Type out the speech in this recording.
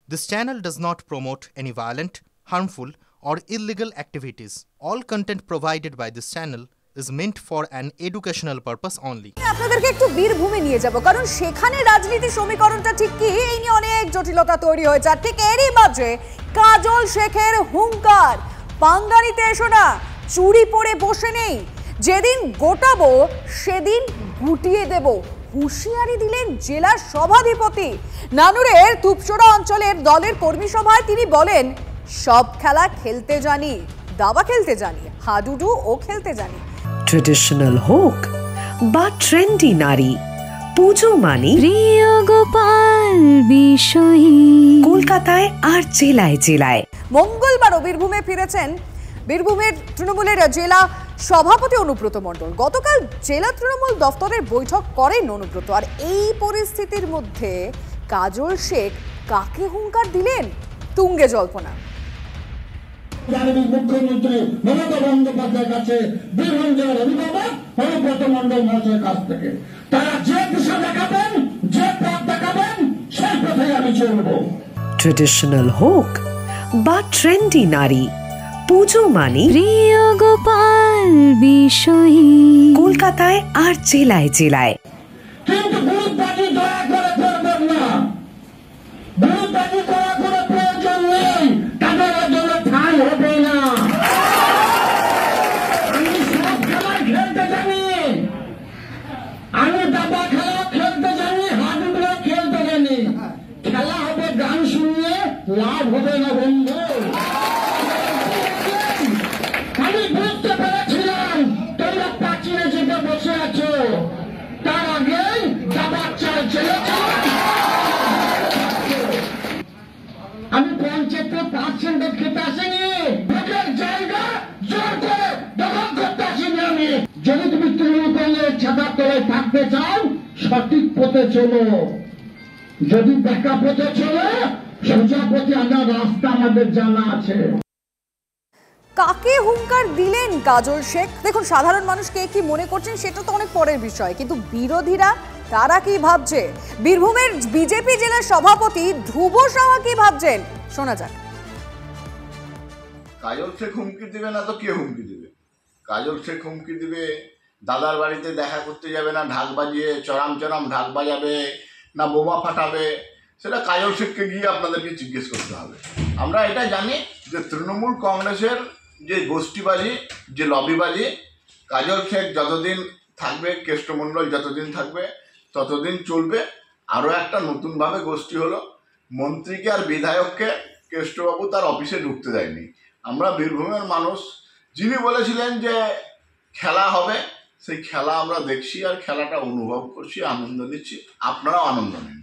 This channel does not promote any violent, harmful, or illegal activities. All content provided by this channel is meant for an educational purpose only. আপনাদেরকে একটু বীরভূমে নিয়ে যাব, কারণ সেখানে রাজনীতি সমীকরণটা ঠিক কি এই নিয়ে অনেক জটিলতা তৈরি হয়েছে। আর ঠিক এরই মাঝে কাজল শেখের হুঙ্কার, পাঙ্গানিতে এসো না, চুরি পরে বসে নেই, যেদিন গোটাবো সেদিন গুটিয়ে দেব, হুঁশিয়ারি দিলেন জেলার সভাধিপতি। নানুরের তুপসোড়া অঞ্চলের দলের কর্মী সভায় তিনি বলেন, সব খেলা খেলতে জানি, দাবা খেলতে জানি, হাডুডু ও খেলতে জানি। ট্রেডিশনাল হোক বা ট্রেন্ডি নারী, পুজো মানি প্রিয় গোপাল বিষয়ী। কলকাতায় আর জেলায় জেলায়। মঙ্গলবারও বীরভূমে ফিরেছেন বীরভূমের তৃণমূলের জেলা সভাপতি অনুব্রত মণ্ডল। গতকাল জেলা তৃণমূল দফতরের বৈঠক করেন অনুব্রত। আর এই পরিস্থিতির মধ্যে কাজল শেখ কাকে হুঙ্কার দিলেন? তুঙ্গে জল্পনা। মুখ্যমন্ত্রী মমতা বন্দ্যোপাধ্যায়ের কাছে বীরভূম জেলার অভিভাবক অনুব্রত মণ্ডল মহাশয়ের কাছ থেকে তারা যে দিশা দেখাবেন, যে পথ দেখাবেন, সেই পথে আমি চলব। ট্রেডিশনাল হোক বা ট্রেন্ডি নারী, পুজো মানি প্রিয় গোপাল বিষয়ী। কলকাতায় আর জেলায় জেলায়। কিন্তু গ্রুপবাজি দয়া করে করবেন না, গ্রুপবাজি করা কোনো প্রয়োজন নেই, তাদের জন্য ঠাঁই হবে না। আমি সব খেলায় খেলতে জানি, আমি দাবা খেলা খেলতে জানি, হাডুডু খেলতে জানি। খেলা হবে গান শুনিয়ে, লাভ হবে না বন্ধু। আমি বুঝতে পেরেছিলাম তোমরা পাঁচিলে চেপে বসে আছো, তার আগে দাবার চাল চেয়েছিলাম। আমি 75% খেতে আসিনি, ভোটের জায়গা জোর করে দখল করতে আসিনি আমি। যদি তুমি তৃণমূল কংগ্রেস ছাতার তলায় থাকতে চাও, সঠিক পথে চলো। যদি বেকা পথে চলো, সোজা পথে আনার রাস্তা আমাদের জানা আছে। কাকে হুঙ্কার দিলেন কাজল শেখ? দেখুন, সাধারণ মানুষ কে কি মনে করছেন সেটা তো অনেক পরের বিষয়, কিন্তু বিরোধীরা তারা কি ভাবছে? বীরভূমের বিজেপি জেলার সভাপতি ধ্রুব সাহা কি ভাবছেন, শোনা যাক। কাজল শেখ হুমকি দিবে না তো কে হুমকি দিবে? কাজল শেখ হুমকি দিবে দাদার বাড়িতে দেখা করতে যাবে না, ঢাক বাজিয়ে চরাম চরাম ঢাক বাজাবে না বোমা ফাটাবে, সেটা কাজল শেখকে গিয়ে আপনাদেরকে জিজ্ঞেস করতে হবে। আমরা এটা জানি যে তৃণমূল কংগ্রেসের যে গোষ্ঠীবাজি, যে লবিবাজি, কাজল শেখ যতদিন থাকবে, কেষ্টমণ্ডল যতদিন থাকবে ততদিন চলবে। আরও একটা নতুনভাবে গোষ্ঠী হলো, মন্ত্রীকে আর বিধায়ককে কেষ্টবাবু তার অফিসে ঢুকতে দেয়নি। আমরা বীরভূমের মানুষ, যিনি বলেছিলেন যে খেলা হবে, সেই খেলা আমরা দেখছি আর খেলাটা অনুভব করছি, আনন্দ নিচ্ছি। আপনারাও আনন্দ নিন।